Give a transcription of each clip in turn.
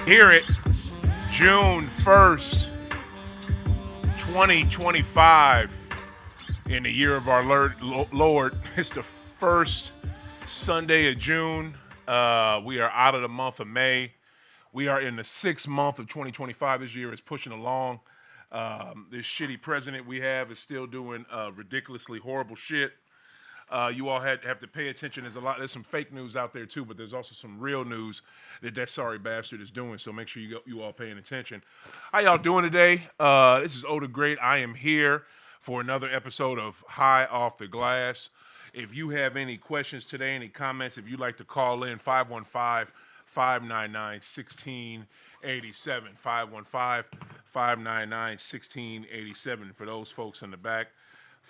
Hear it, June 1st, 2025, in the year of our Lord. It's the first Sunday of June. We are out of the month of May. We are in the 6th month of 2025. This year is pushing along. This shitty president we have is still doing ridiculously horrible shit. You all have to pay attention. There's some fake news out there too, but there's also some real news that sorry bastard is doing. So make sure you all paying attention. How y'all doing today? This is OThaGreat. I am here for another episode of High Off the Glass. If you have any questions today, any comments, if you'd like to call in, 515-599-1687. 515-599-1687. For those folks in the back,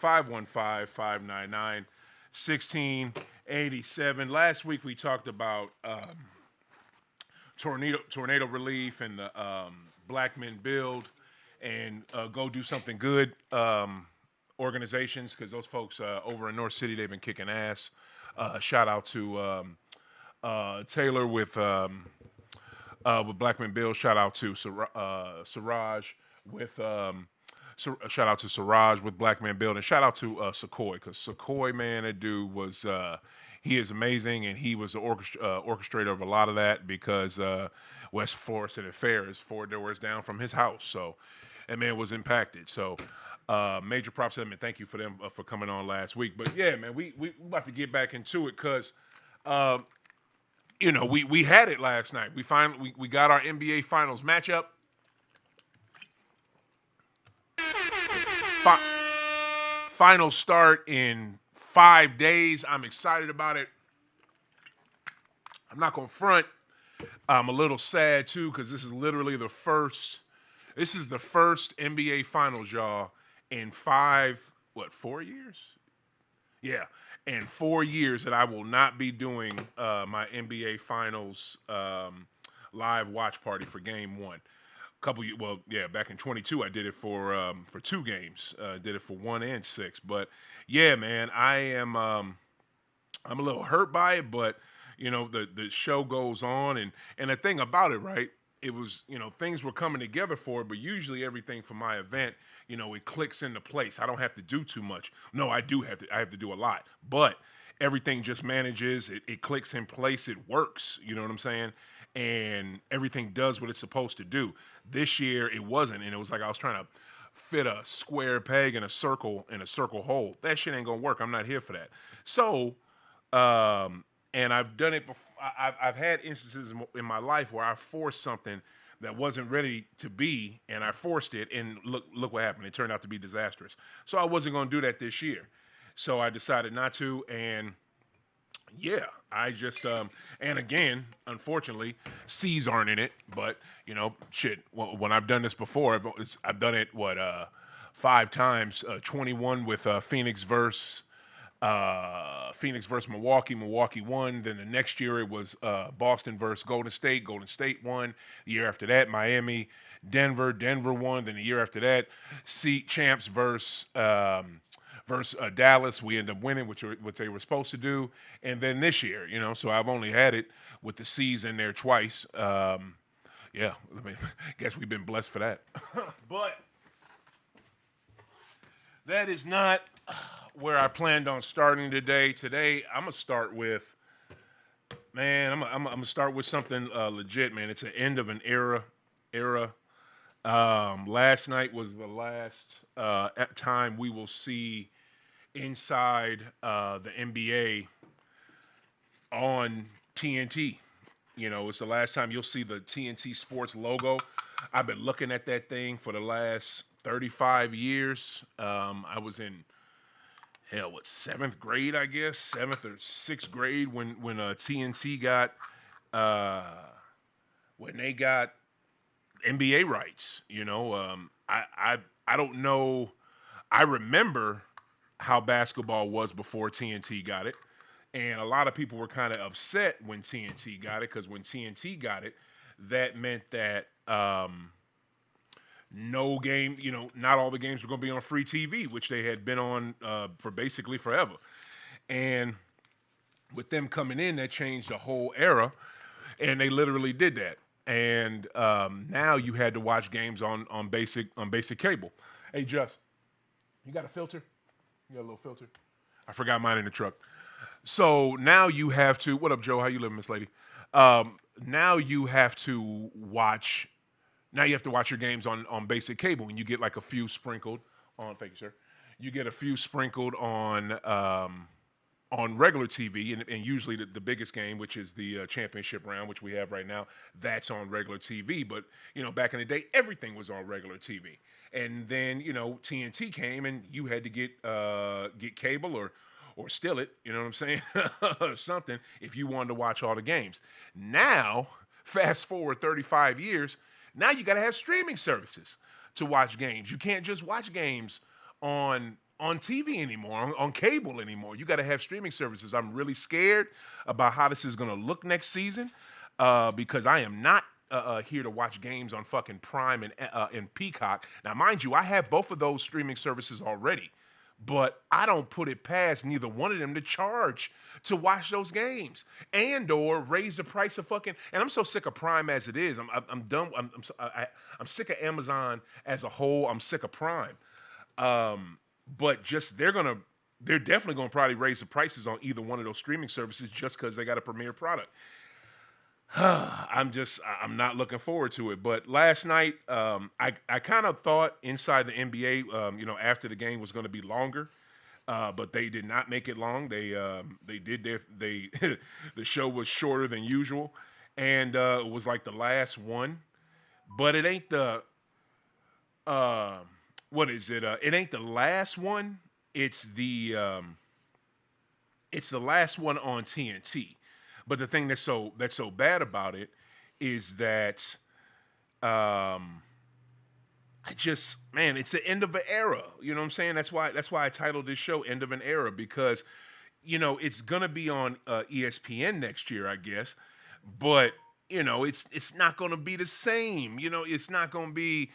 515-599-1687. Last week we talked about tornado relief and the Black Men Build and Go Do Something Good organizations, because those folks over in North City, they've been kicking ass. Shout out to Taylor with Black Men Build. Shout out to Siraj with shout out to Siraj with Black Man Build, and shout out to Sequoia, because Sequoia, man, that dude was he is amazing, and he was the orchestrator of a lot of that, because West Florissant and Fair is 4 doors down from his house, so that man was impacted. So major props to them, and thank you for them for coming on last week. But yeah, man, we about to get back into it, because we had it last night. We got our NBA Finals matchup. Final start in 5 days. I'm excited about it. I'm not gonna front. I'm a little sad too, because this is literally the first. This is the first NBA Finals, y'all, in 4 years? Yeah, in 4 years that I will not be doing my NBA Finals live watch party for Game 1. Back in 22, I did it for 2 games. Did it for 1 and 6. But yeah, man, I'm a little hurt by it, but the show goes on, and the thing about it, right? It was, things were coming together for it, but usually everything for my event, it clicks into place. I don't have to do too much. No, I have to do a lot, but everything just manages. It clicks in place. It works. You know what I'm saying? And everything does what it's supposed to do. This year it wasn't, and it was like I was trying to fit a square peg in a circle hole. That shit ain't gonna work. I'm not here for that. So, and I've done it before. I've had instances in my life where I forced something that wasn't ready to be, and I forced it, and look what happened. It turned out to be disastrous. So I wasn't going to do that this year. So I decided not to, and yeah, I just and again, unfortunately, C's aren't in it. But shit. When I've done this before, I've done it 5 times. 21 with Phoenix versus Milwaukee. Milwaukee won. Then the next year it was Boston versus Golden State. Golden State won. The year after that, Miami, Denver. Denver won. Then the year after that, champs versus Dallas. We end up winning, which they were supposed to do. And then this year, so I've only had it with the C's in there twice. Yeah, guess we've been blessed for that. But that is not where I planned on starting today. Today, I'm gonna start with, man. I'm gonna start with something legit, man. It's an end of an era. Last night was the last time we will see inside the NBA on TNT. It's the last time you'll see the TNT Sports logo. I've been looking at that thing for the last 35 years. I was in 7th grade, I guess, 7th or 6th grade when TNT got when they got NBA rights. I don't know. I remember how basketball was before TNT got it, and a lot of people were kind of upset when TNT got it, because when TNT got it, that meant that no game, not all the games were going to be on free TV, which they had been on for basically forever. And with them coming in, that changed the whole era, and they literally did that. and now you had to watch games on basic cable. Hey, Just, you got a filter? You got a little filter? I forgot mine in the truck. So now you have to. What up, Joe? How you living, Miss Lady? Now you have to watch. Now you have to watch your games on basic cable, and you get like a few sprinkled on. Thank you, sir. You get a few sprinkled on regular TV, and usually the biggest game, which is the championship round, which we have right now, that's on regular TV. But back in the day, everything was on regular TV, and then TNT came, and you had to get cable or steal it. You know what I'm saying? Or something if you wanted to watch all the games. Now, fast forward 35 years, now you got to have streaming services to watch games. You can't just watch games on TV anymore, on cable anymore. You got to have streaming services. I'm really scared about how this is going to look next season because I am not here to watch games on fucking Prime and Peacock. Now, mind you, I have both of those streaming services already, but I don't put it past neither one of them to charge to watch those games and or raise the price of fucking. And I'm so sick of Prime as it is. I'm done. I'm sick of Amazon as a whole. I'm sick of Prime. But just they're definitely gonna probably raise the prices on either one of those streaming services just because they got a premier product. I'm not looking forward to it. But last night, I kind of thought inside the NBA, after the game was going to be longer, but they did not make it long. They did the show was shorter than usual, and it was like the last one, but it ain't the what is it? It ain't the last one. It's the last one on TNT. But the thing that's so bad about it is that it's the end of an era. You know what I'm saying? That's why I titled this show "End of an Era" because it's gonna be on ESPN next year, I guess. But it's not gonna be the same. It's not gonna be.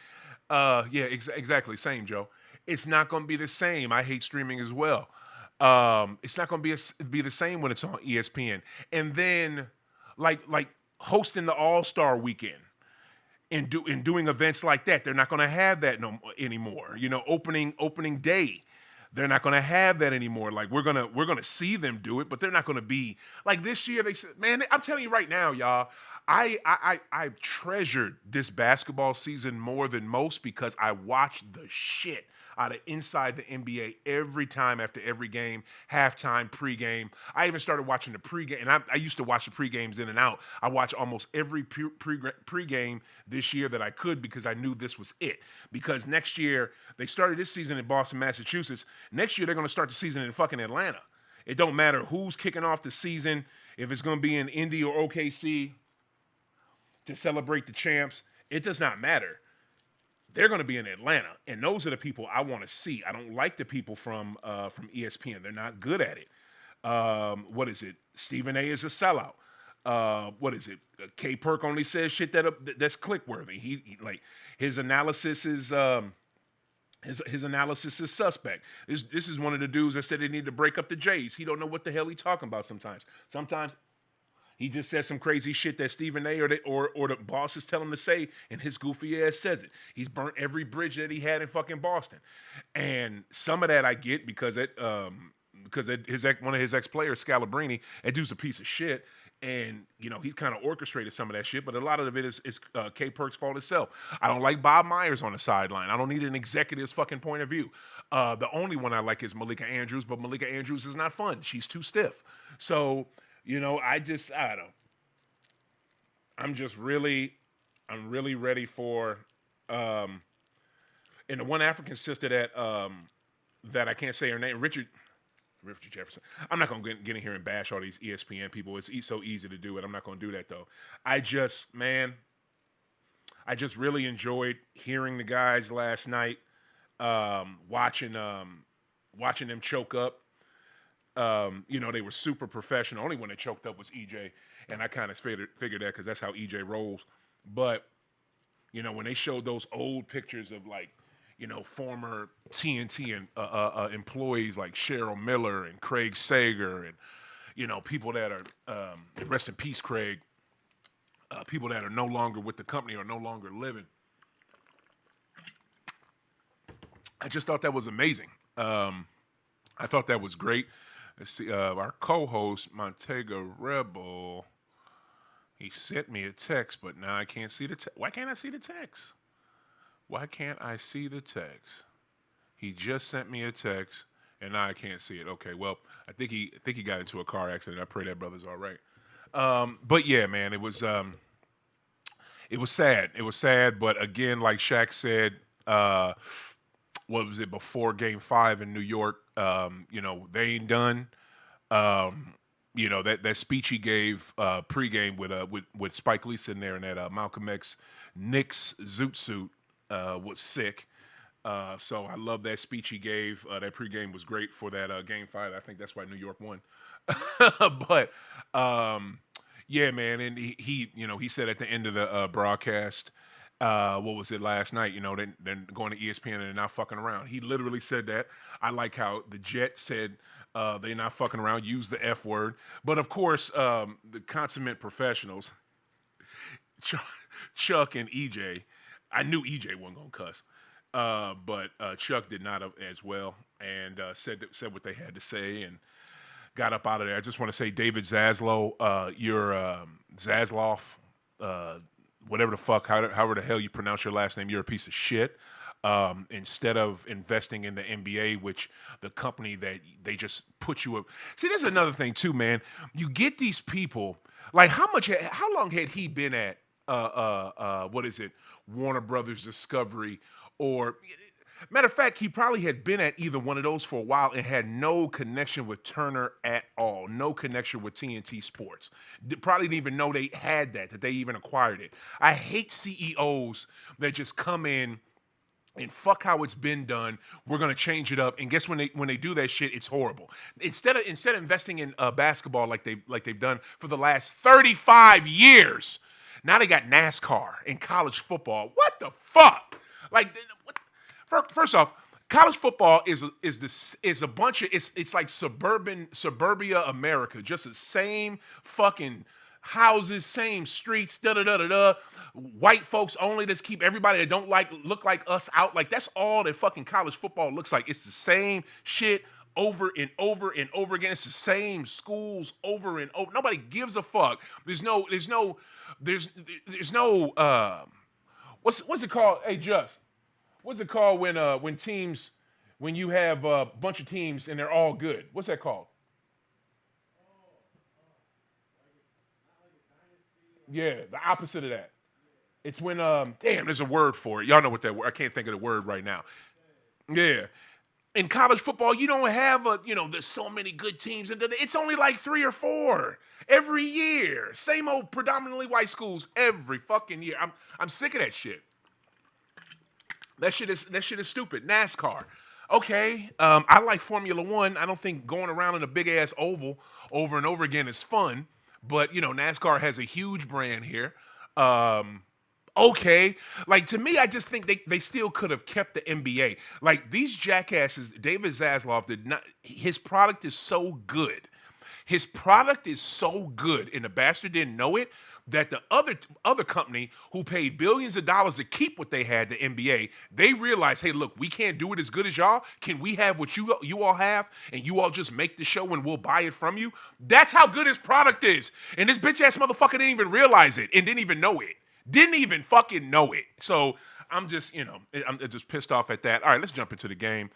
Exactly. Same, Joe. It's not going to be the same. I hate streaming as well. It's not going to be the same when it's on ESPN. And then, like hosting the All-Star Weekend and doing events like that, they're not going to have that anymore. Opening day, they're not going to have that anymore. Like we're gonna see them do it, but they're not going to be like this year. They said, man, I'm telling you right now, y'all. I've treasured this basketball season more than most because I watched the shit out of inside the NBA every time after every game, halftime, pregame. I even started watching the pregame, and I used to watch the pregames in and out. I watched almost every pregame this year that I could because I knew this was it. Because next year, they started this season in Boston, Massachusetts. Next year, they're going to start the season in fucking Atlanta. It don't matter who's kicking off the season, if it's going to be in Indy or OKC, to celebrate the champs, it does not matter. They're going to be in Atlanta, and those are the people I want to see. I don't like the people from ESPN. They're not good at it. What is it? Stephen A. is a sellout. What is it? K. Perk only says shit that's click worthy. He like his analysis is his analysis is suspect. This is one of the dudes that said they need to break up the Jays. He don't know what the hell he's talking about sometimes. Sometimes he just says some crazy shit that Stephen A. or the bosses tell him to say, and his goofy ass says it. He's burnt every bridge that he had in fucking Boston, and some of that I get because one of his ex-players, Scalabrini, that dude's a piece of shit, and he's kind of orchestrated some of that shit. But a lot of it is K. Perk's fault itself. I don't like Bob Myers on the sideline. I don't need an executive's fucking point of view. The only one I like is Malika Andrews, but Malika Andrews is not fun. She's too stiff. So. I don't know. I'm really ready for, and the one African sister that I can't say her name, Richard Jefferson. I'm not going to get in here and bash all these ESPN people. It's so easy to do it. I'm not going to do that though. I just really enjoyed hearing the guys last night, watching them choke up. They were super professional. Only one that choked up was EJ, and I kind of figured that because that's how EJ rolls. But when they showed those old pictures of former TNT and employees like Cheryl Miller and Craig Sager and people that are rest in peace, Craig. people that are no longer with the company or no longer living. I just thought that was amazing. I thought that was great. Let's see, our co-host, Montega Rebel, he sent me a text, but now I can't see the text. Why can't I see the text? Why can't I see the text? He just sent me a text, and now I can't see it. Okay, well, I think he got into a car accident. I pray that brother's all right. But yeah, man, it was sad. It was sad, but again, like Shaq said, what was it, before Game 5 in New York? They ain't done. That speech he gave pregame with Spike Lee sitting there in that Malcolm X Knicks zoot suit was sick. So I love that speech he gave. That pregame was great for that Game 5. I think that's why New York won. But yeah, man, and he said at the end of the broadcast, what was it last night? Then going to ESPN and they're not fucking around. He literally said that. I like how the Jet said they're not fucking around, use the F word. But of course, the consummate professionals, Chuck and EJ, I knew EJ wasn't gonna cuss, but Chuck did not as well, and said what they had to say and got up out of there. I just want to say, David Zaslow, you're Zasloff, whatever the fuck, however the hell you pronounce your last name, you're a piece of shit. Instead of investing in the NBA, which the company that they just put you up. See, there's another thing too, man. You get these people, like how long had he been at what is it, Warner Brothers Discovery, or matter of fact, he probably had been at either one of those for a while and had no connection with Turner at all, no connection with TNT Sports. Probably didn't even know they had that they even acquired it. I hate CEOs that just come in and fuck how it's been done. We're gonna change it up, and guess when they do that shit, it's horrible. Instead of investing in basketball like they've done for the last 35 years, now they got NASCAR and college football. What the fuck? Like, first off, college football is a bunch of it's like suburbia America, just the same fucking houses, same streets, da da da da da. White folks only. Just keep everybody that don't look like us out. Like, that's all that fucking college football looks like. It's the same shit over and over and over again. It's the same schools over and over. Nobody gives a fuck. There's no what's it called? Hey, Just, what's it called when you have a bunch of teams and they're all good? What's that called? Yeah, the opposite of that. It's when damn, there's a word for it. Y'all know what that word. I can't think of the word right now. Yeah. In college football, you don't have there's so many good teams, and it's only like 3 or 4 every year. Same old predominantly white schools every fucking year. I'm sick of that shit. That shit is stupid. NASCAR. Okay. I like Formula One. I don't think going around in a big ass oval over and over again is fun. But NASCAR has a huge brand here. Okay. Like, to me, I just think they still could have kept the NBA. Like, these jackasses, David Zaslav did not, his product is so good. His product is so good, and the bastard didn't know it, that the other company who paid billions of dollars to keep what they had, the NBA, they realized, hey, look, we can't do it as good as y'all. Can we have what you all have, and you all just make the show and we'll buy it from you? That's how good his product is. And this bitch-ass motherfucker didn't even realize it and didn't even know it. Didn't even fucking know it. So I'm just, I'm just pissed off at that. All right, let's jump into the game.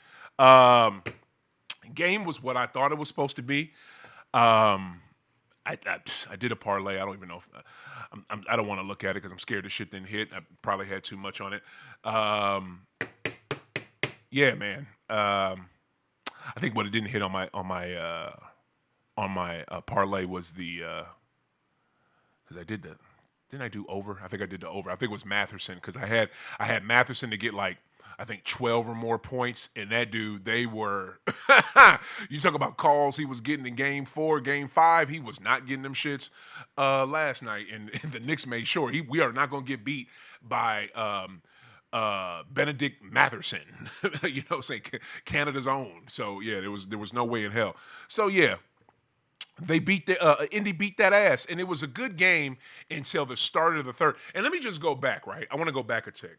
Game was what I thought it was supposed to be. I did a parlay. I don't even know. I don't want to look at it because I'm scared the shit didn't hit. I probably had too much on it. Yeah, man. I think what it didn't hit on my parlay was the because I did the. Didn't I do over? I think I did the over. I think it was Matherson because I had Matherson to get like, I think 12 or more points, and that dude, they were you talk about calls he was getting in game 4, game 5, he was not getting them shits last night, and the Knicks made sure we are not going to get beat by Benedict Matherson, saying Canada's own. So yeah, there was no way in hell. So yeah, They beat the Indy beat that ass, and it was a good game until the start of the third. And let me just go back, right? I want to go back a tick.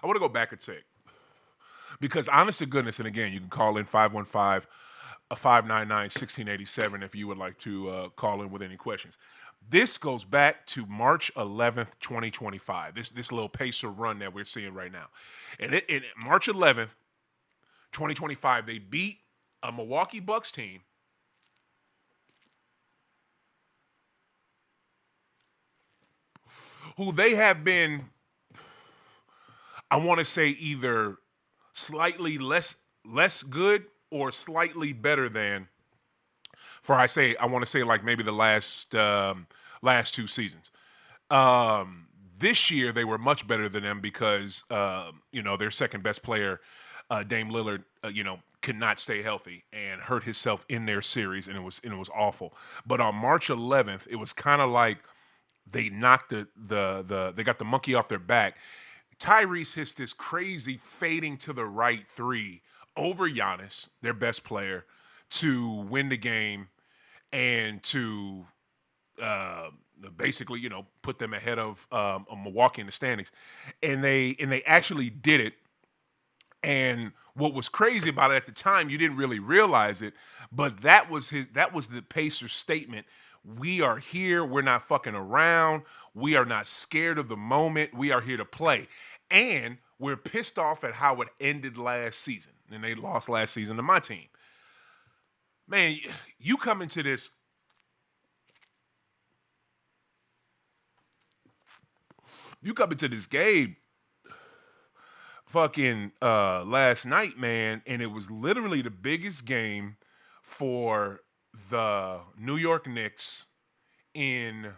I want to go back a tick because, honest to goodness, and again, you can call in 515 599 1687 if you would like to call in with any questions. This goes back to March 11th, 2025. This little pacer run that we're seeing right now, and in March 11th, 2025, they beat a Milwaukee Bucks team who they have been, I want to say, either slightly less good or slightly better than, for I want to say like maybe the last two seasons. This year they were much better than them because their second best player, Dame Lillard, could not stay healthy and hurt himself in their series, and it was awful. But on March 11th, it was kind of like they knocked they got the monkey off their back. Tyrese hits this crazy fading to the right three over Giannis, their best player, to win the game and to basically, put them ahead of Milwaukee in the standings. And they actually did it. And what was crazy about it at the time, you didn't really realize it, but that was the Pacers statement. We are here. We're not fucking around. We are not scared of the moment. We are here to play. And we're pissed off at how it ended last season. And they lost last season to my team. Man, you come into this. You come into this game fucking last night, man, and it was literally the biggest game for the New York Knicks in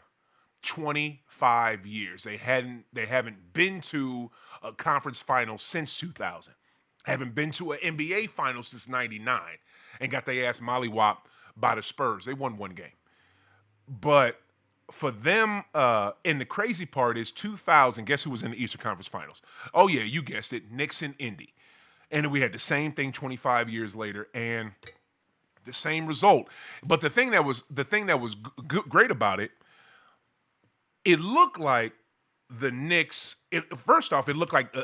25 years. They haven't been to a conference final since 2000. Haven't been to an NBA final since 99 and got their ass mollywopped by the Spurs. They won one game. But for them, and the crazy part is 2000, guess who was in the Eastern Conference Finals? Oh, yeah, you guessed it, Knicks and Indy. And we had the same thing 25 years later and the same result. But the thing that was great about it, it looked like the Knicks, first off, it looked like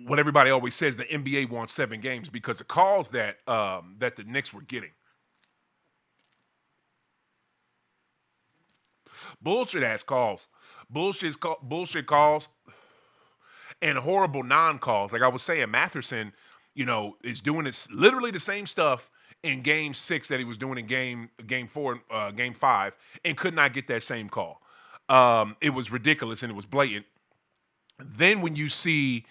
what everybody always says, the NBA won 7 games because the calls that the Knicks were getting. Bullshit ass calls. Bullshit calls and horrible non-calls. Like I was saying, Matherson, is doing this literally the same stuff in game 6 that he was doing in game 4, game 5, and could not get that same call. It was ridiculous and it was blatant. Then when you see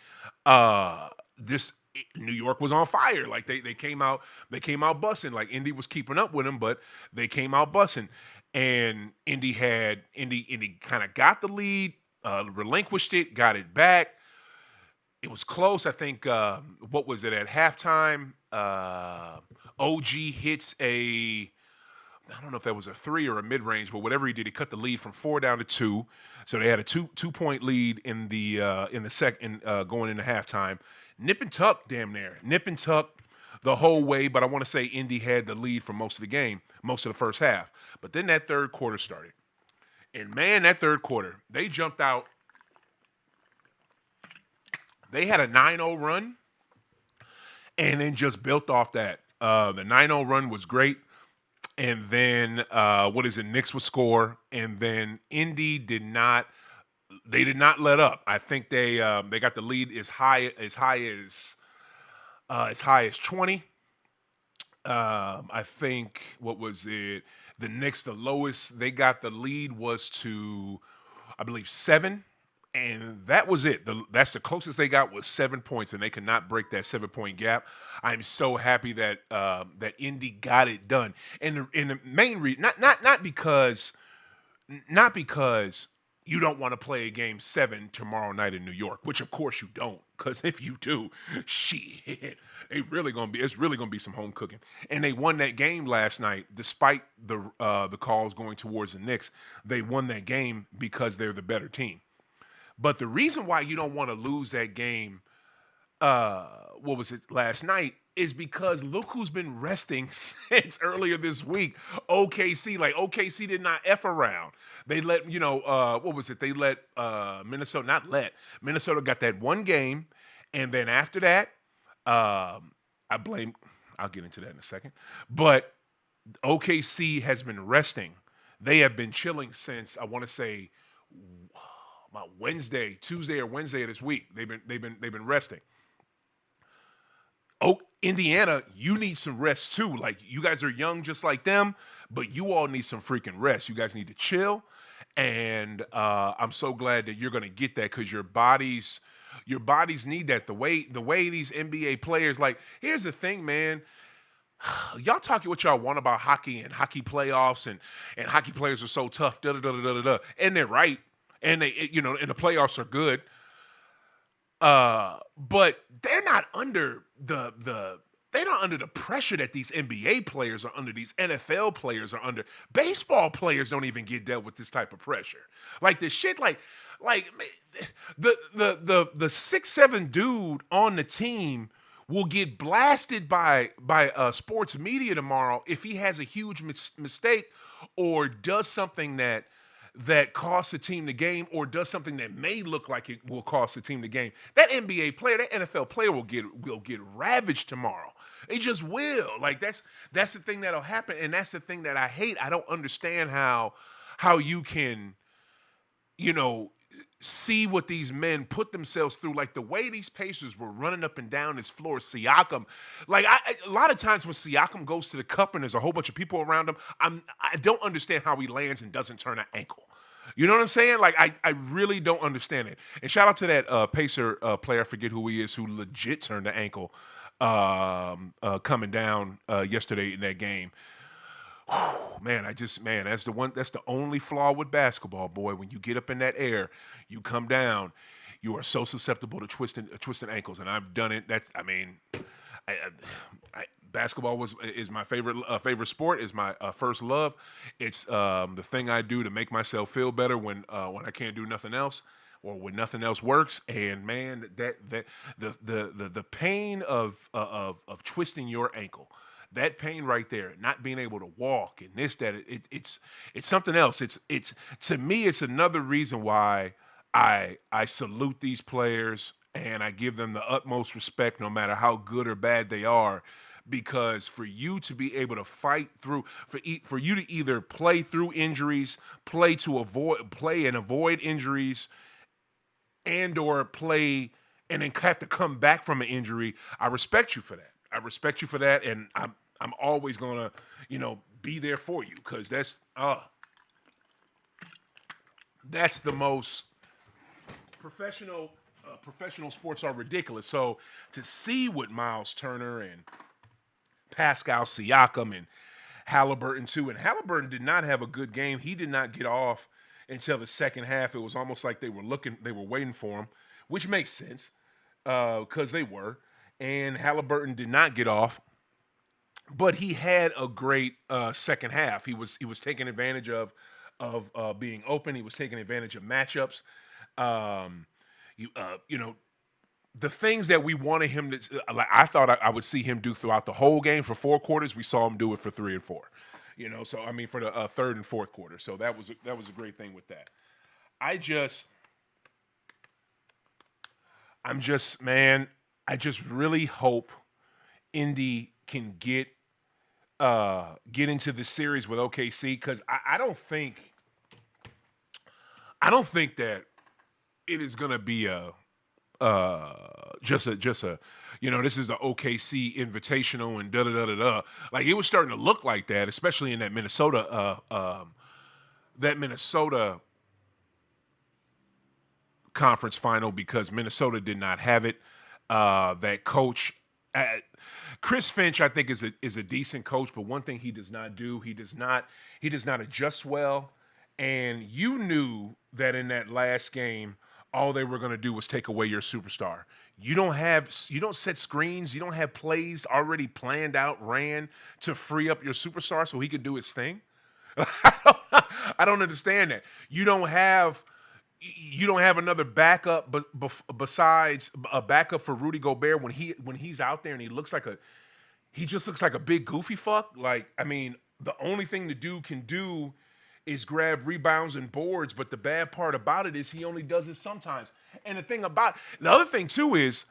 this, New York was on fire. Like they came out bussing. Like Indy was keeping up with them, but they came out bussing. And Indy kind of got the lead, relinquished it, got it back. It was close. I think, what was it, at halftime? OG hits I don't know if that was a 3 or a mid-range, but whatever he did, he cut the lead from 4 down to 2. So they had a two-point lead in the second, going into halftime. Nip and tuck, damn near. Nip and tuck the whole way, but I want to say Indy had the lead for most of the game, most of the first half. But then that third quarter started. And man, that third quarter, they jumped out. They had a 9-0 run and then just built off that. The 9-0 run was great. And then, Knicks would score. And then Indy did not let up. I think they got the lead as high as 20. I think, what was it? The Knicks, the lowest they got the lead was to, I believe, 7. And that was it. That's the closest they got was 7 points, and they could not break that 7-point gap. I'm so happy that that Indy got it done. And the main reason, not because you don't want to play a game 7 tomorrow night in New York, which of course you don't, because if you do, shit, it's really gonna be some home cooking. And they won that game last night, despite the calls going towards the Knicks. They won that game because they're the better team. But the reason why you don't want to lose that game what was it last night, is because look who's been resting since earlier this week. OKC, like OKC did not F around. They let, what was it? They let Minnesota, not let, Minnesota got that one game. And then after that, I blame, I'll get into that in a second. But OKC has been resting. They have been chilling since, I want to say, about Tuesday or Wednesday of this week. They've been resting. Oh, Indiana, you need some rest too. Like, you guys are young just like them, but you all need some freaking rest. You guys need to chill. And I'm so glad that you're going to get that, because your bodies need that. The way these NBA players, like, here's the thing, man. Y'all talking what y'all want about hockey and hockey playoffs and hockey players are so tough, and they're right. And they, and the playoffs are good. But they're not under they're not under the pressure that these NBA players are under, these NFL players are under. Baseball players don't even get dealt with this type of pressure. Like the shit, like the 6'7" dude on the team will get blasted by sports media tomorrow if he has a huge mistake or does something that costs the team the game, or does something that may look like it will cost the team the game. That NBA player, that NFL player will get ravaged tomorrow. They just will. Like, that's the thing that'll happen, and that's the thing that I hate. I don't understand how you can, see what these men put themselves through. Like, the way these Pacers were running up and down this floor, Siakam. Like, a lot of times when Siakam goes to the cup and there's a whole bunch of people around him, I don't understand how he lands and doesn't turn an ankle. You know what I'm saying? Like, I really don't understand it. And shout out to that Pacer player, I forget who he is, who legit turned the ankle coming down yesterday in that game. Man, that's the only flaw with basketball, boy. When you get up in that air, you come down, you are so susceptible to twisting ankles. And I've done it. Basketball is my favorite sport, is my first love. It's the thing I do to make myself feel better when I can't do nothing else, or when nothing else works. And man, the pain of twisting your ankle, that pain right there, not being able to walk and it's something else. It's to me, it's another reason why I salute these players and I give them the utmost respect, no matter how good or bad they are. Because for you to be able to fight through, for you to either play through injuries, play and avoid injuries, and or play and then have to come back from an injury, I respect you for that. And I'm always gonna, be there for you, because that's the most professional. Professional sports are ridiculous. So to see what Miles Turner and Pascal Siakam and Halliburton too. And Halliburton did not have a good game. He did not get off until the second half. It was almost like they were waiting for him, which makes sense because they were. And Halliburton did not get off, but he had a great second half. He was taking advantage of being open. He was taking advantage of matchups. The things that we wanted him to, like, I thought I would see him do throughout the whole game for 4 quarters. We saw him do it for 3 and 4, So I mean, for the third and fourth quarter. So that was a great thing with that. I just really hope Indy can get into the series with OKC, because I don't think that it is gonna be just a this is the OKC Invitational and da. Like, it was starting to look like that, especially in that Minnesota conference final, because Minnesota did not have it. That coach, Chris Finch, I think is a decent coach, but one thing he does not do, he does not adjust well. And you knew that in that last game, all they were going to do was take away your superstar. You don't set screens. You don't have plays already planned out, ran to free up your superstar so he could do his thing. I don't understand that. You don't have you don't have another backup, but besides a backup for Rudy Gobert when he's out there and he just looks like a big goofy fuck. Like, I mean, the only thing the dude can do is grab rebounds and boards, but the bad part about it is he only does it sometimes. And the other thing too is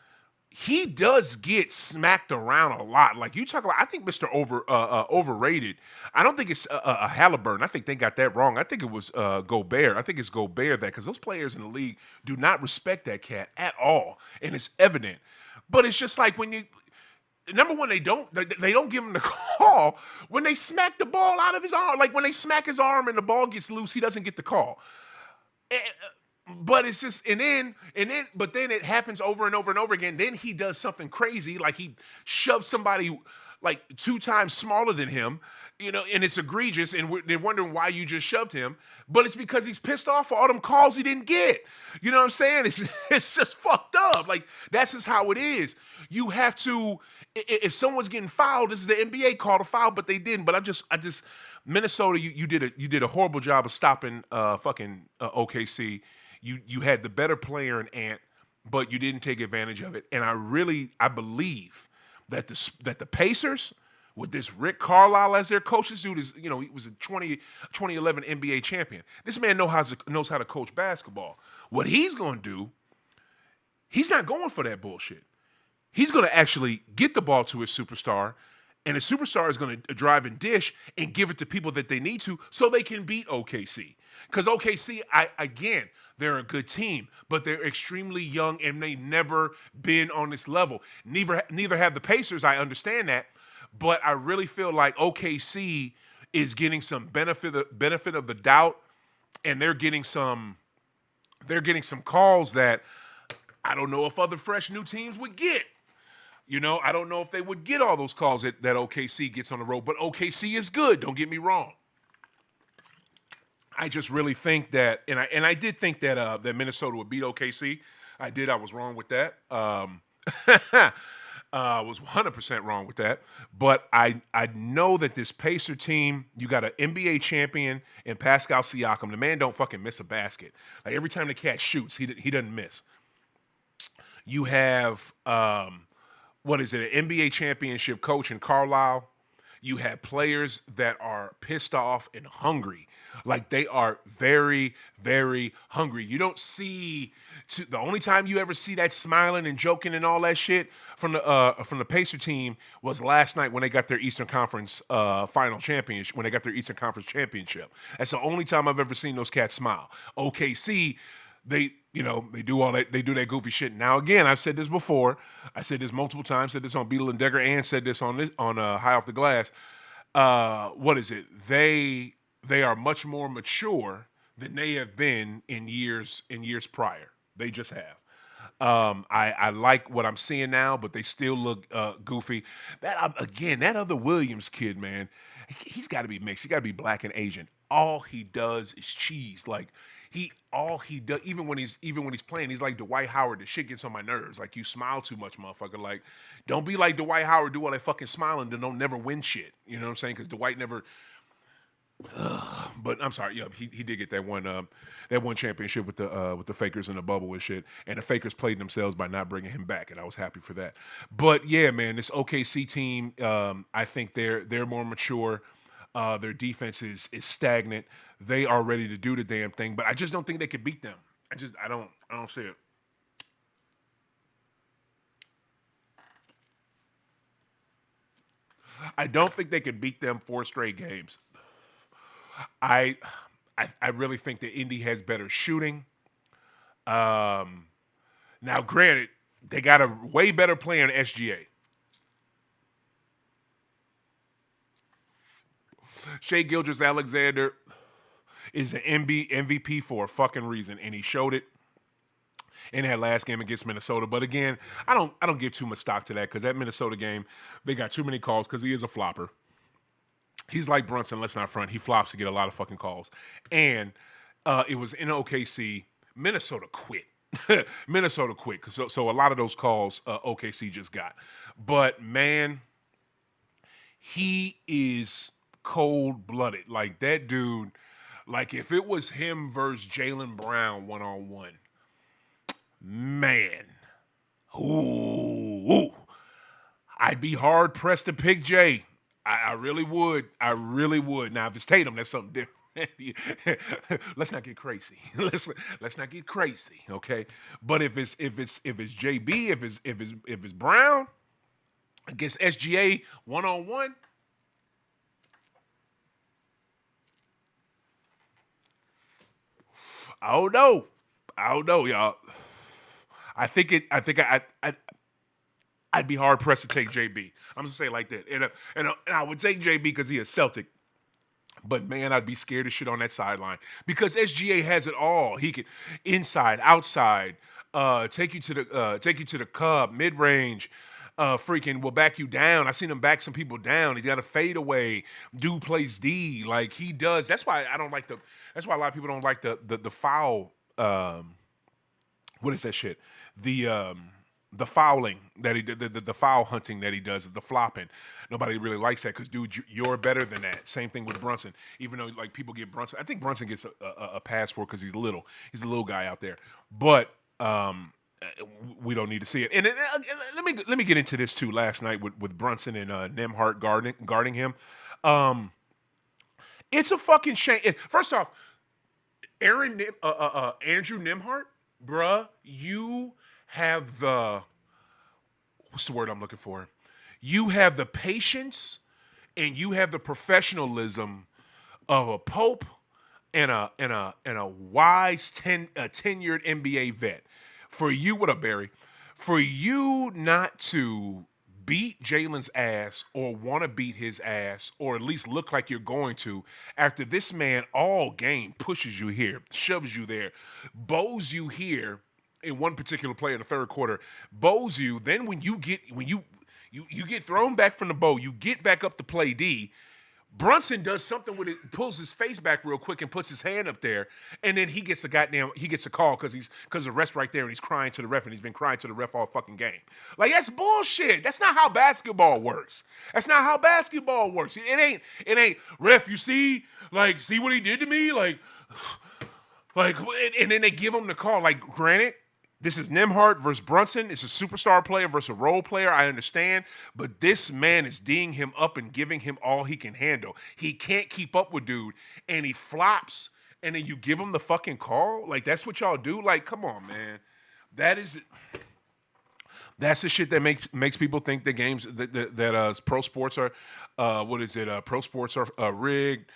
he does get smacked around a lot. Like you talk about, I think Mr. Overrated. I don't think it's Halliburton. I think they got that wrong. I think it was Gobert. I think it's Gobert because those players in the league do not respect that cat at all, and it's evident. But it's just like when you number one, they don't give him the call when they smack the ball out of his arm. Like when they smack his arm and the ball gets loose, he doesn't get the call. But it's just but then it happens over and over and over again. Then he does something crazy, like he shoves somebody like 2 times smaller than him, and it's egregious, and they're wondering why you just shoved him. But it's because he's pissed off for all them calls he didn't get. You know what I'm saying? It's just fucked up. Like that's just how it is. You have to, if someone's getting fouled, this is the NBA called a foul, but they didn't. But I just Minnesota, you did a horrible job of stopping OKC. You had the better player in Ant, but you didn't take advantage of it. And I believe that the Pacers, with this Rick Carlisle as their coach, this dude is, he was a 2011 NBA champion. This man knows how to coach basketball. What he's going to do, he's not going for that bullshit. He's going to actually get the ball to his superstar, and his superstar is going to drive and dish and give it to people that they need to so they can beat OKC. Because OKC, again, they're a good team, but they're extremely young and they've never been on this level. Neither have the Pacers, I understand that, but I really feel like OKC is getting some benefit of the doubt, and they're getting some calls that I don't know if other fresh new teams would get. I don't know if they would get all those calls that OKC gets on the road, but OKC is good. Don't get me wrong. I just really think that, and I did think that that Minnesota would beat OKC. I did. I was wrong with that. Was 100% wrong with that. But I know that this Pacer team, you got an NBA champion in Pascal Siakam. The man don't fucking miss a basket. Like every time the cat shoots, he doesn't miss. You have an NBA championship coach in Carlisle. You have players that are pissed off and hungry. Like they are very, very hungry. You don't see the only time you ever see that smiling and joking and all that shit from the Pacer team was last night when they got their Eastern Conference final championship. When they got their Eastern Conference championship, that's the only time I've ever seen those cats smile. OKC, they do all that. They do that goofy shit. Now again, I've said this before. I said this multiple times. Said this on Beetle and Degger, and said this on High Off the Glass. What is it? They are much more mature than they have been in years prior. They just have. I like what I'm seeing now, but they still look goofy. That other Williams kid, man, he's got to be mixed. He got to be black and Asian. All he does is cheese. Like all he does, even when he's playing, he's like Dwight Howard. The shit gets on my nerves. Like you smile too much, motherfucker. Like don't be like Dwight Howard. Do all that fucking smiling, then don't never win shit. You know what I'm saying? Because Dwight never. But I'm sorry, yeah, he did get that one championship with the Fakers in the bubble and shit, and the Fakers played themselves by not bringing him back, and I was happy for that. But yeah, man, this OKC team, I think they're more mature. Their defense is stagnant. They are ready to do the damn thing, but I just don't think they could beat them. I don't see it. I don't think they could beat them 4 straight games. I really think that Indy has better shooting. Now, granted, they got a way better player in SGA. Shai Gilgeous-Alexander is an MVP for a fucking reason, and he showed it in that last game against Minnesota. But again, I don't give too much stock to that because that Minnesota game, they got too many calls because he is a flopper. He's like Brunson, let's not front. He flops to get a lot of fucking calls. And it was in OKC. Minnesota quit. Minnesota quit. So a lot of those calls OKC just got. But, man, he is cold-blooded. Like, that dude, Like if it was him versus Jaylen Brown one-on-one, man, ooh, I'd be hard pressed to pick Jay. I really would. I really would. Now, if it's Tatum, that's something different. Let's not get crazy. Let's not get crazy, okay? But if it's JB, if it's Brown against SGA one-on-one, I don't know, y'all. I'd be hard pressed to take JB. I'm just saying like that, and I would take JB because he's a Celtic. But man, I'd be scared of shit on that sideline because SGA has it all. He can inside, outside, take you to the cub, mid range. Freaking will back you down. I seen him back some people down. He got a fadeaway. Dude plays D like he does. That's why I don't like the. That's why a lot of people don't like the foul. What is that shit? The fouling that he did, the foul hunting that he does, the flopping. Nobody really likes that because, dude, you're better than that. Same thing with Brunson. Even though like people get Brunson, I think Brunson gets a pass for it because he's little. He's a little guy out there, but we don't need to see it. And let me get into this too. Last night with Brunson and Nembhard guarding him, it's a fucking shame. First off, Andrew Nembhard, bruh, you have what's the word I'm looking for? You have the patience and you have the professionalism of a Pope and a wise tenured NBA vet. For you, what up, Barry? For you not to beat Jalen's ass or want to beat his ass or at least look like you're going to after this man all game pushes you here, shoves you there, bows you here in one particular play in the third quarter, bows you, then when you get thrown back from the bow, you get back up to play D. Brunson does something with it, pulls his face back real quick and puts his hand up there, and then he gets a call because the ref's right there and he's crying to the ref and he's been crying to the ref all fucking game. Like that's bullshit. That's not how basketball works. That's not how basketball works. It ain't ref. You see what he did to me, like, and then they give him the call. Like, granted, this is Nembhard versus Brunson. It's a superstar player versus a role player. I understand. But this man is D'ing him up and giving him all he can handle. He can't keep up with dude. And he flops. And then you give him the fucking call? Like, that's what y'all do? Like, come on, man. That's the shit that makes people think the games that pro sports are pro sports are rigged,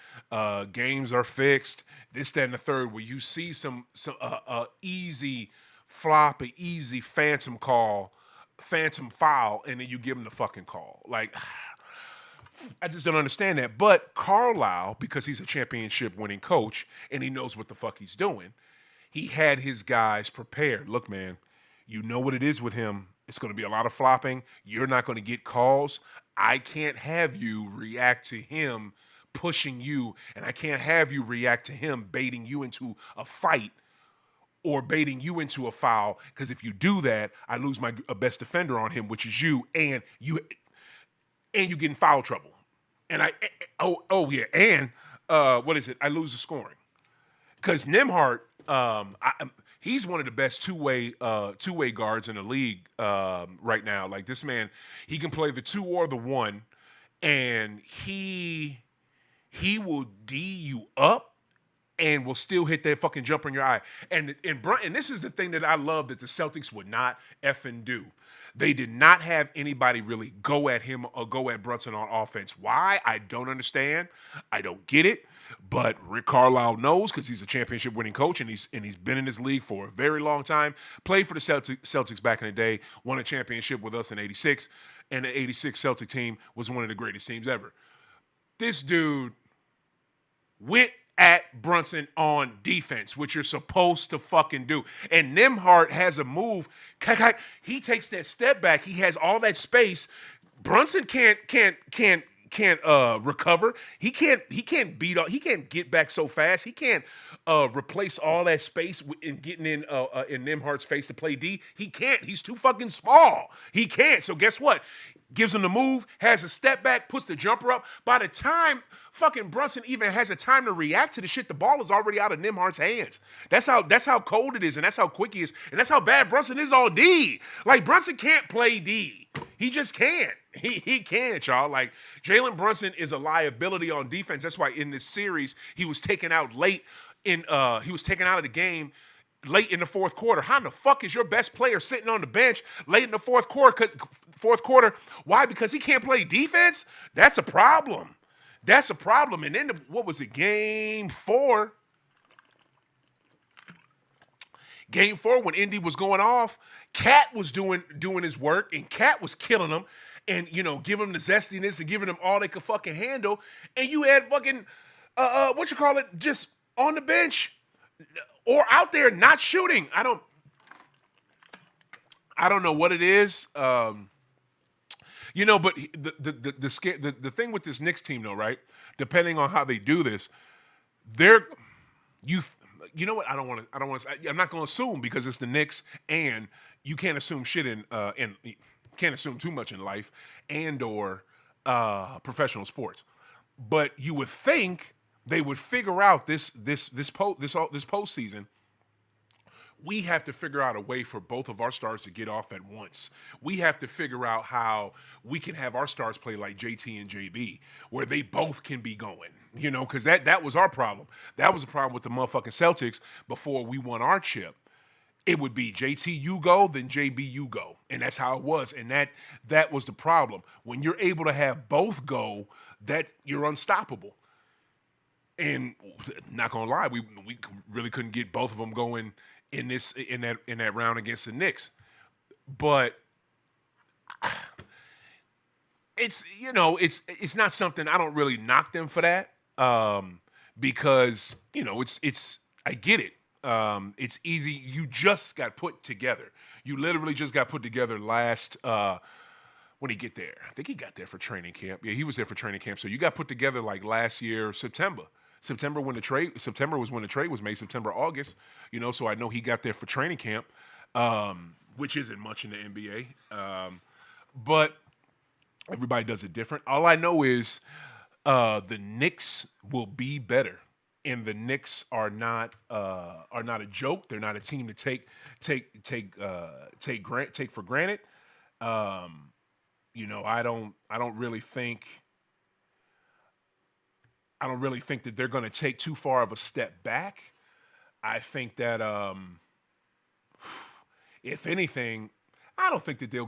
games are fixed, this, that, and the third, where you see some easy flop, an easy phantom foul, and then you give him the fucking call. Like, I just don't understand that. But Carlisle, because he's a championship winning coach and he knows what the fuck he's doing, he had his guys prepared. Look, man, you know what it is with him. It's going to be a lot of flopping. You're not going to get calls. I can't have you react to him pushing you, and I can't have you react to him baiting you into a fight or baiting you into a foul, because if you do that, I lose my best defender on him, which is you, and you get in foul trouble. And what is it? I lose the scoring. Because Nembhard, he's one of the best two-way guards in the league right now. Like, this man, he can play the 2 or the 1, and he will D you up and will still hit that fucking jumper in your eye. And this is the thing that I love that the Celtics would not effing do. They did not have anybody really go at him or go at Brunson on offense. Why? I don't understand. I don't get it. But Rick Carlisle knows because he's a championship winning coach and he's been in this league for a very long time. Played for the Celtics back in the day, won a championship with us in '86, and the '86 Celtic team was one of the greatest teams ever. This dude went at Brunson on defense, which you're supposed to fucking do. And Nembhard has a move. He takes that step back. He has all that space. Brunson can't recover. He can't beat up. He can't get back so fast. He can't replace all that space in getting in Nembhard's face to play D. He can't. He's too fucking small. He can't. So guess what? gives him the move, has a step back, puts the jumper up. By the time fucking Brunson even has a time to react to the shit, the ball is already out of Nembhard's hands. That's how cold it is, and that's how quick he is, and that's how bad Brunson is on D. Like, Brunson can't play D. He just can't. He can't, y'all. Like, Jalen Brunson is a liability on defense. That's why in this series he was taken out late he was taken out of the game late in the fourth quarter. How the fuck is your best player sitting on the bench late in the fourth quarter? Why? Because he can't play defense? That's a problem. That's a problem. And then what was it? Game 4. Game 4, when Indy was going off, Cat was doing his work, and Cat was killing them, and giving them the zestiness and giving them all they could fucking handle. And you had fucking just on the bench or out there not shooting. I don't know what it is. But the thing with this Knicks team though, right? Depending on how they do this, you know what? I'm not going to assume, because it's the Knicks, and you can't assume shit and can't assume too much in life or professional sports. But you would think they would figure out this postseason. We have to figure out a way for both of our stars to get off at once. We have to figure out how we can have our stars play like JT and JB, where they both can be going, because that was our problem. That was a problem with the motherfucking Celtics before we won our chip. It would be JT, you go, then JB, you go. And that's how it was. And that was the problem. When you're able to have both go, that you're unstoppable. And not gonna lie, we really couldn't get both of them going in that round against the Knicks. But it's not something, I don't really knock them for that, because it's I get it. It's easy. You just got put together. You literally just got put together last when he get there. I think he got there for training camp. Yeah, he was there for training camp. So you got put together like last year, September was when the trade was made, September, August, so I know he got there for training camp, which isn't much in the NBA. But everybody does it different. All I know is the Knicks will be better, and the Knicks are not a joke. They're not a team to take for granted. I don't really think that they're going to take too far of a step back. I think that if anything, I don't think that they'll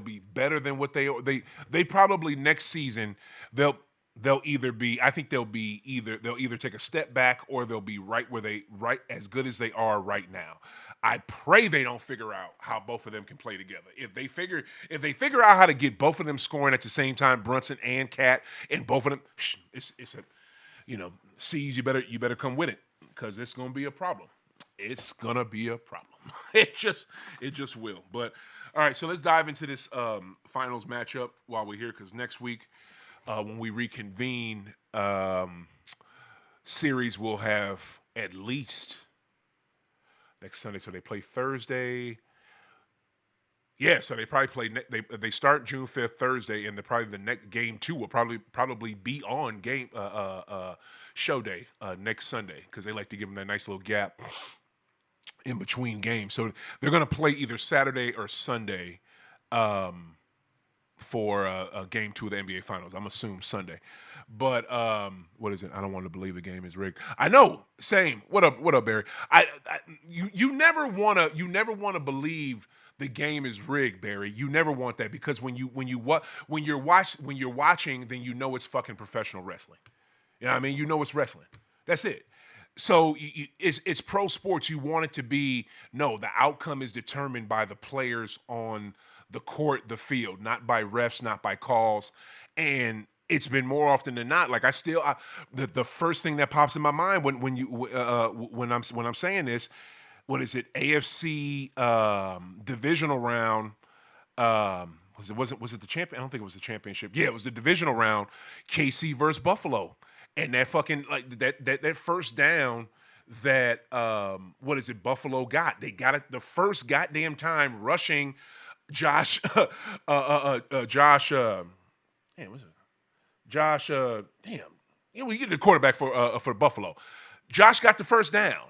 be better than what they probably next season they'll either take a step back, or they'll be right as good as they are right now. I pray they don't figure out how both of them can play together. If they figure out how to get both of them scoring at the same time, Brunson and Cat, and both of them, Siege, you better come with it, because it's gonna be a problem. It's gonna be a problem. It just will. But all right, so let's dive into this finals matchup while we're here, because next week, when we reconvene, series will have at least next Sunday. So they play Thursday. Yeah, so they probably play. They start June 5th, Thursday, and the next game 2 will probably be on game show day next Sunday, because they like to give them that nice little gap in between games. So they're going to play either Saturday or Sunday for game 2 of the NBA Finals. I'm assuming Sunday. But what is it? I don't want to believe the game is rigged. I know. Same. What up, Barry? You never want to believe the game is rigged, Barry. You never want that, because when you're watching, then you know it's fucking professional wrestling. You know what I mean? You know it's wrestling. That's it. So it's pro sports. You want it to be, no, the outcome is determined by the players on the court, the field, not by refs, not by calls. And it's been more often than not. Like the first thing that pops in my mind when I'm saying this, what is it? AFC divisional round. Was it the champion? I don't think it was the championship. Yeah, it was the divisional round. KC versus Buffalo, and that fucking that first down that Buffalo got. They got it the first goddamn time rushing Josh, Josh, damn, what's it? Josh, damn, we get the quarterback for Buffalo. Josh got the first down.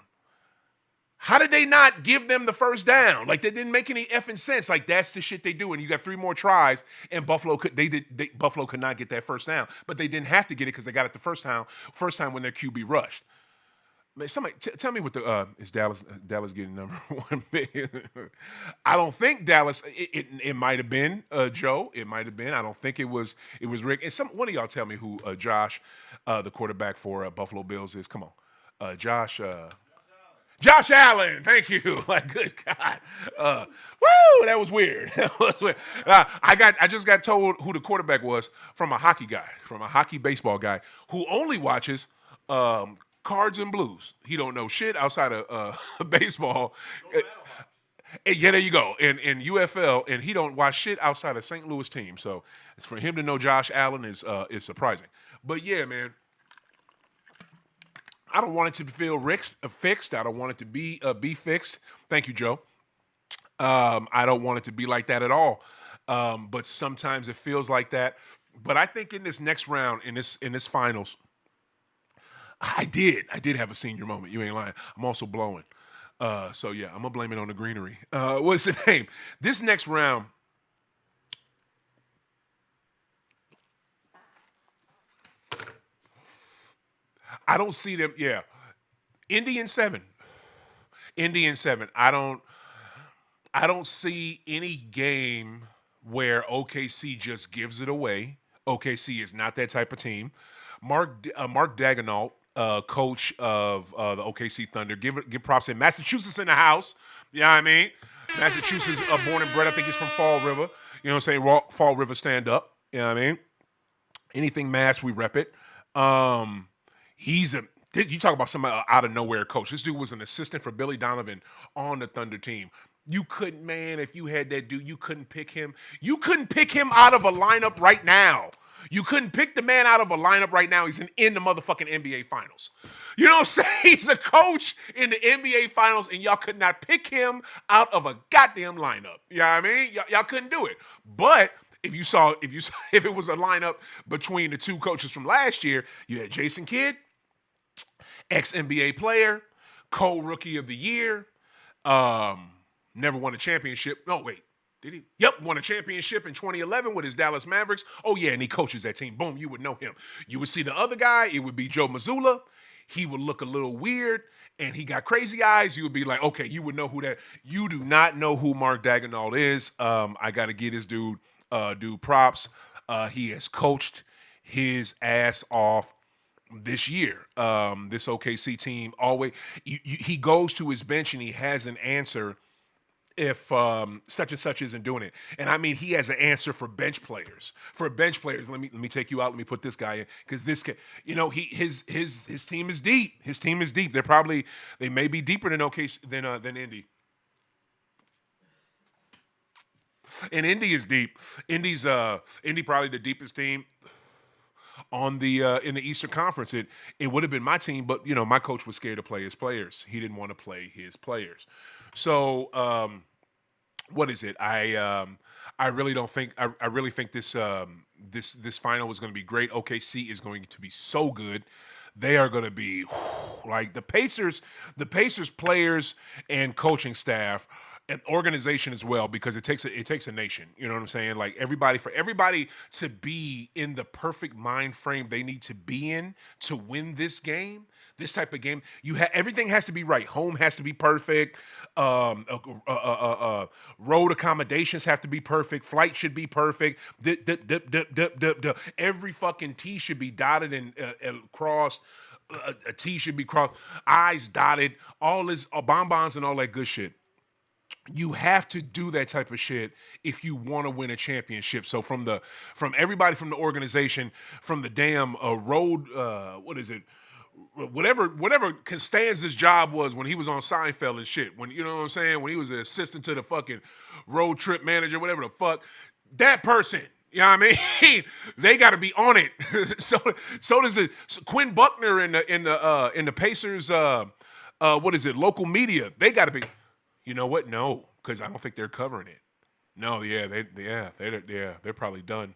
How did they not give them the first down? Like, that didn't make any effing sense. Like, that's the shit they do. And you got 3 more tries, and Buffalo could not get that first down. But they didn't have to get it because they got it the first time when their QB rushed. Man, somebody tell me what the is Dallas getting number 1 pick? I don't think Dallas. It might have been Joe. It might have been. I don't think it was Rick. And one of y'all tell me who Josh, the quarterback for Buffalo Bills is. Come on, Josh. Josh Allen, thank you. Like, good God, woo, that was weird. That was weird. I just got told who the quarterback was from a hockey baseball guy who only watches Cards and Blues. He don't know shit outside of baseball. Yeah, there you go. And UFL, and he don't watch shit outside of St. Louis team. So it's for him to know Josh Allen is surprising. But yeah, man. I don't want it to feel fixed. I don't want it to be fixed. Thank you, Joe. I don't want it to be like that at all. But sometimes it feels like that. But I think in this next round, in this finals, I did have a senior moment. You ain't lying. I'm also blowing. So yeah, I'm gonna blame it on the greenery. What's the name? This next round. I don't see them. Yeah, Indy in 7. I don't see any game where OKC just gives it away. OKC is not that type of team. Mark Daigneault, coach of the OKC Thunder, give props in Massachusetts in the house. You know what I mean? Massachusetts, born and bred. I think he's from Fall River. You know what I'm saying? Fall River stand up. You know what I mean? Anything Mass, we rep it. You talk about somebody out of nowhere coach. This dude was an assistant for Billy Donovan on the Thunder team. You couldn't, man, if you had that dude, you couldn't pick him. You couldn't pick him out of a lineup right now. You couldn't pick the man out of a lineup right now. He's in the motherfucking NBA Finals. You know what I'm saying? He's a coach in the NBA Finals, and y'all could not pick him out of a goddamn lineup. You know what I mean? Y'all couldn't do it. But if it was a lineup between the two coaches from last year, you had Jason Kidd, ex-NBA player, co-rookie of the year, never won a championship. No, wait. Did he? Yep, won a championship in 2011 with his Dallas Mavericks. Oh, yeah, and he coaches that team. Boom, you would know him. You would see the other guy. It would be Joe Mazzulla. He would look a little weird, and he got crazy eyes. You would be like, okay, you would know who that. You do not know who Mark Daigneault is. I got to give this dude props. He has coached his ass off this year. This OKC team always he goes to his bench and he has an answer if such and such isn't doing it. And I mean, he has an answer for bench players. For bench players, let me take you out. Let me put this guy in because this can, his team is deep. His team is deep. They may be deeper than OKC than Indy. And Indy is deep. Indy probably the deepest team on the in the Eastern Conference. It would have been my team, but my coach was scared to play his players. He didn't want to play his players. So what is it? I really don't think I really think this this final is going to be great. OKC is going to be so good. They are going to be like the Pacers players and coaching staff and organization as well, because it takes a nation. You know what I'm saying? Like for everybody to be in the perfect mind frame they need to be in to win this game, this type of game. Everything has to be right. Home has to be perfect. Road accommodations have to be perfect. Flight should be perfect. Every fucking T should be dotted and crossed. A T should be crossed. I's dotted. All this bonbons and all that good shit. You have to do that type of shit if you want to win a championship. So from everybody from the organization, from the damn road, what is it? Whatever Costanza's job was when he was on Seinfeld and shit. When you know what I'm saying? When he was an assistant to the fucking road trip manager, whatever the fuck. That person, you know what I mean? They got to be on it. so does it. So Quinn Buckner in the Pacers. What is it? Local media. They got to be. You know what? No, because I don't think they're covering it. No, yeah, they're probably done.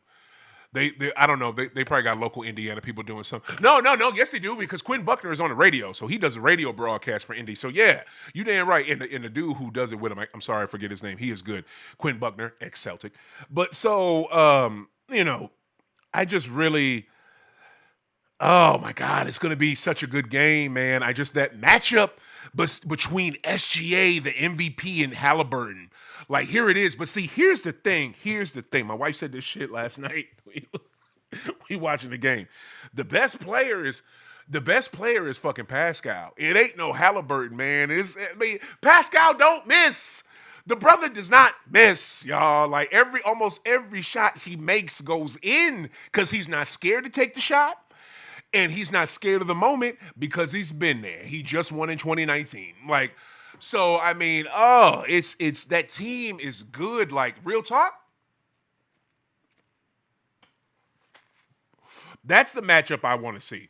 They I don't know. They probably got local Indiana people doing something. No, no, no. Yes, they do because Quinn Buckner is on the radio, so he does a radio broadcast for Indy. So yeah, you damn right. And the dude who does it with him, I'm sorry, I forget his name. He is good. Quinn Buckner, ex Celtic. But so I just really. Oh my God, it's going to be such a good game, man. I just that matchup between SGA, the MVP, and Halliburton. Like here it is. But see, here's the thing. Here's the thing. My wife said this shit last night. We watching the game. The best player is fucking Pascal. It ain't no Halliburton, man. Pascal don't miss. The brother does not miss, y'all. Like almost every shot he makes goes in because he's not scared to take the shot. And he's not scared of the moment because he's been there. He just won in 2019. Like, so I mean, it's that team is good. Like, real talk. That's the matchup I want to see.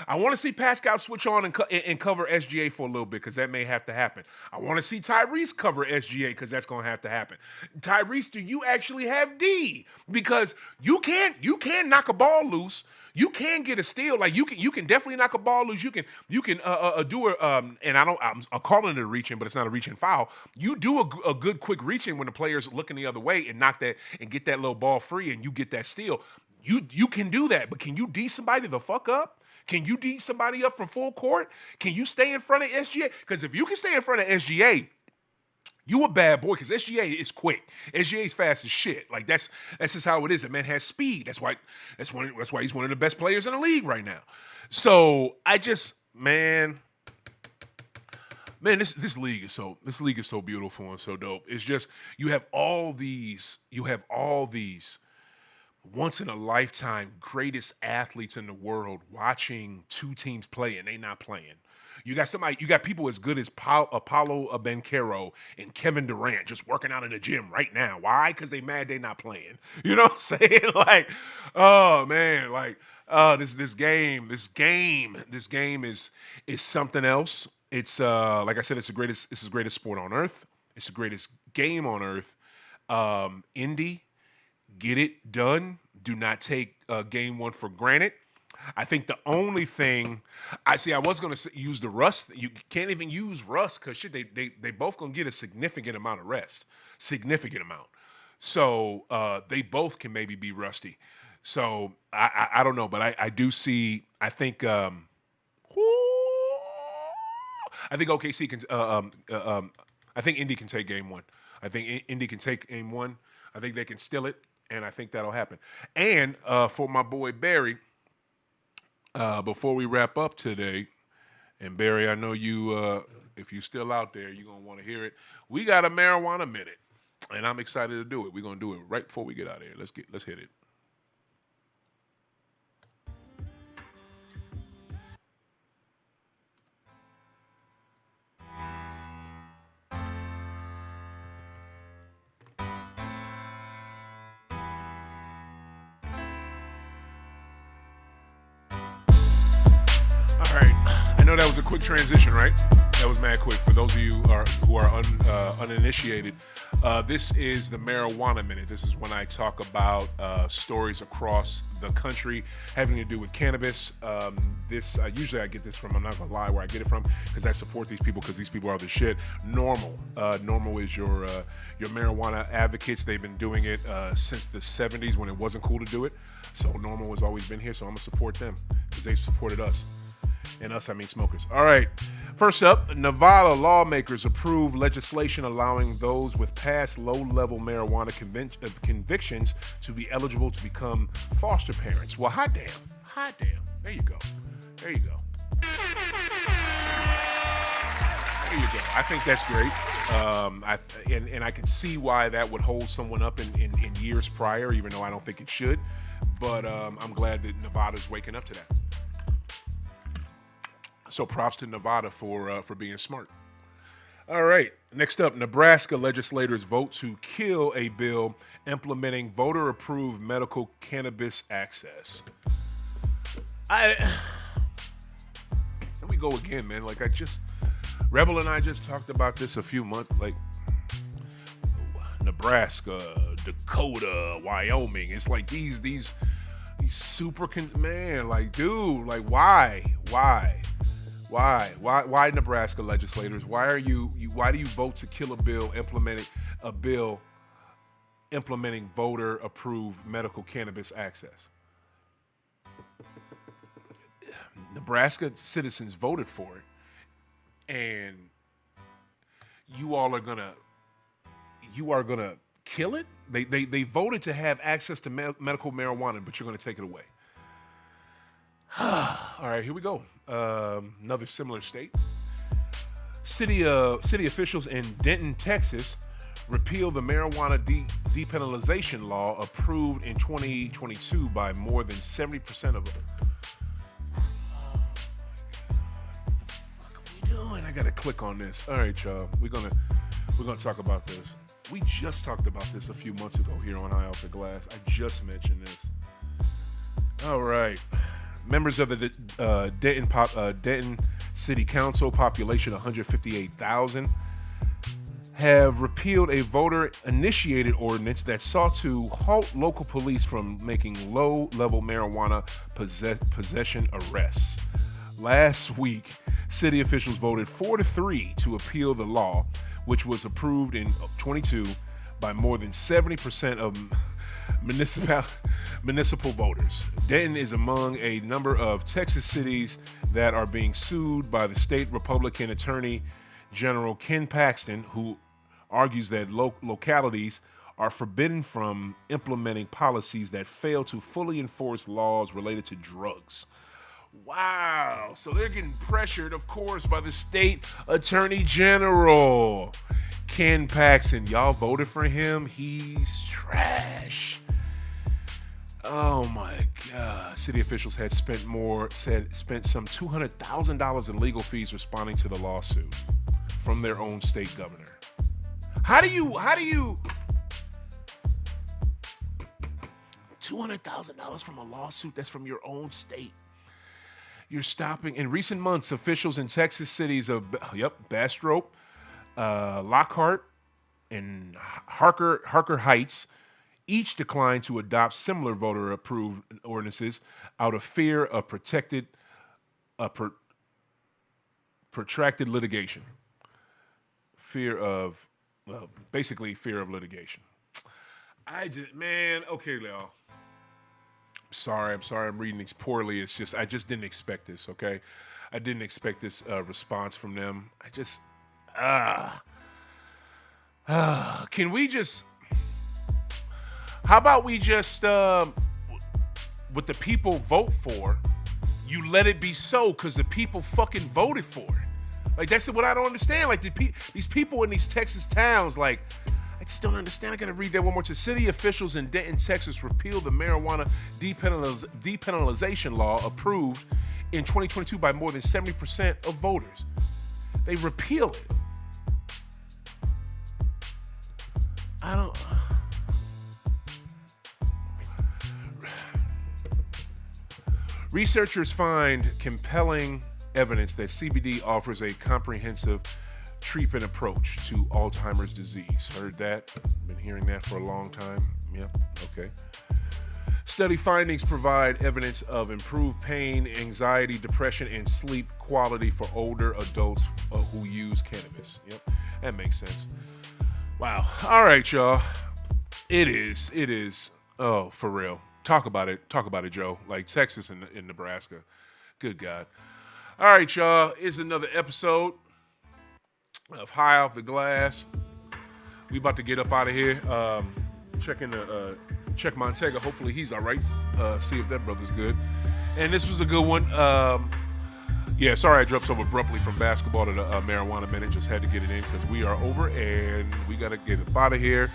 I want to see Pascal switch on and cover SGA for a little bit because that may have to happen. I want to see Tyrese cover SGA because that's going to have to happen. Tyrese, do you actually have D? Because you can knock a ball loose. You can get a steal. Like you can definitely knock a ball loose. You can do and I'm calling it a reach in, but it's not a reach in foul. You do a good quick reach in when the player's looking the other way and knock that and get that little ball free and you get that steal. You can do that, but can you D somebody the fuck up? Can you D somebody up from full court? Can you stay in front of SGA? Because if you can stay in front of SGA, you a bad boy. Because SGA is quick. SGA is fast as shit. Like that's just how it is. That man has speed. That's why he's one of the best players in the league right now. So I just this league is so beautiful and so dope. It's just you have all these once in a lifetime greatest athletes in the world watching two teams play and they not playing. You got people as good as Apollo Bencaro and Kevin Durant just working out in the gym right now. Why? Because they mad they not playing. You know what I'm saying? Like, oh man, like this game is something else. It's like I said, it's the greatest sport on earth. It's the greatest game on earth. Indy, get it done. Do not take game one for granted. I think the only thing I was going to use the rust. You can't even use rust because shit, they both going to get a significant amount of rest, significant amount. So they both can maybe be rusty. So I don't know, but I do see. I think OKC can. I think Indy can take game one. I think Indy can take game one. I think they can steal it. And I think that'll happen. And for my boy Barry, before we wrap up today, and Barry, I know you, if you're still out there, you're going to want to hear it. We got a marijuana minute, and I'm excited to do it. We're going to do it right before we get out of here. Let's hit it. All right. I know that was a quick transition, right? That was mad quick. For those of you who are uninitiated, this is the Marijuana Minute. This is when I talk about stories across the country having to do with cannabis. Usually I get this from, I'm not going to lie where I get it from, because I support these people because these people are the shit. Normal. Normal is your marijuana advocates. They've been doing it since the 70s when it wasn't cool to do it. So Normal has always been here, so I'm going to support them because they've supported us. And us, I mean smokers. All right. First up, Nevada lawmakers approve legislation allowing those with past low-level marijuana convictions to be eligible to become foster parents. Well, hot damn. There you go. There you go. I think that's great. And I can see why that would hold someone up in years prior, even though I don't think it should. But I'm glad that Nevada's waking up to that. So props to Nevada for being smart. All right. Next up, Nebraska legislators vote to kill a bill implementing voter-approved medical cannabis access. Here we go again, man. Like Rebel and I just talked about this a few months. Like, Nebraska, Dakota, Wyoming. It's like these super man, like, dude, like, why Nebraska legislators? Why do you vote to kill a bill implementing voter-approved medical cannabis access? Nebraska citizens voted for it, and you are gonna kill it? They voted to have access to medical marijuana, but you're gonna take it away. All right, here we go. Another similar state. City officials in Denton, Texas, repealed the marijuana depenalization law approved in 2022 by more than 70% of them. Oh my God. What are we doing? I gotta click on this. All right, y'all. We're gonna talk about this. We just talked about this a few months ago here on High Off the Glass. I just mentioned this. All right. Members of the Denton City Council, population 158,000, have repealed a voter-initiated ordinance that sought to halt local police from making low-level marijuana possession arrests. Last week, city officials voted 4-3 to appeal the law, which was approved in 22 by more than 70% of municipal voters. Denton is among a number of Texas cities that are being sued by the state Republican Attorney General Ken Paxton, who argues that localities are forbidden from implementing policies that fail to fully enforce laws related to drugs. Wow. So they're getting pressured, of course, by the state attorney general. Ken Paxton, y'all voted for him? He's trash. Oh my God. City officials had spent some $200,000 in legal fees responding to the lawsuit from their own state governor. How do you $200,000 from a lawsuit that's from your own state? You're stopping. In recent months, officials in Texas cities of Bastrop, Lockhart, and Harker Heights each declined to adopt similar voter-approved ordinances out of fear of protracted litigation. Basically fear of litigation. Okay, y'all. I'm sorry I'm reading these poorly. It's just, I just didn't expect this, okay? I didn't expect this response from them. Can we just, how about we just, what the people vote for, you let it be so, because the people fucking voted for it. Like, that's what I don't understand. Like, these people in these Texas towns, like, I just don't understand. I gotta read that one more time. City officials in Denton, Texas repealed the marijuana depenalization law approved in 2022 by more than 70% of voters. They repeal it. Researchers find compelling evidence that CBD offers a comprehensive treatment approach to Alzheimer's disease. Heard that? Been hearing that for a long time. Yep, okay. Study findings provide evidence of improved pain, anxiety, depression, and sleep quality for older adults who use cannabis. Yep, that makes sense. Wow. All right, y'all. It is. Oh, for real. Talk about it, Joe. Like Texas and Nebraska. Good God. All right, y'all. It's another episode of High Off the Glass. We about to get up out of here. Check Montega. Hopefully he's all right. See if that brother's good. And this was a good one. Sorry I dropped so abruptly from basketball to the marijuana minute. Just had to get it in because we are over and we got to get up out of here.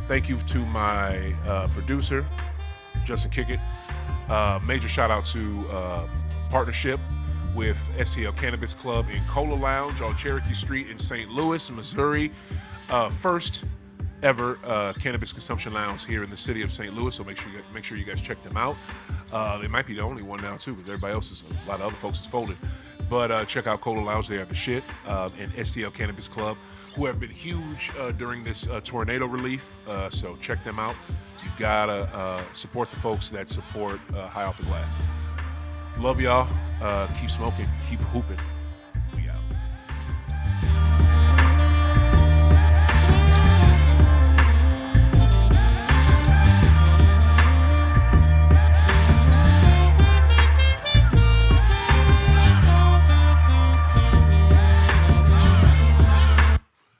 Thank you to my producer, Justin Kickett. Major shout out to partnership with STL Cannabis Club in Cola Lounge on Cherokee Street in St. Louis, Missouri. First ever cannabis consumption lounge here in the city of St. Louis. So make sure you guys check them out. They might be the only one now too, because everybody else a lot of other folks is folded. But check out Cola Lounge. They are the shit. And STL Cannabis Club, who have been huge during this tornado relief. So check them out. You gotta support the folks that support High Off the Glass. Love y'all. Keep smoking. Keep hooping. We out.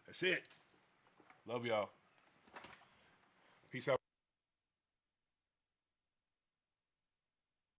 That's it. Love y'all. Peace out.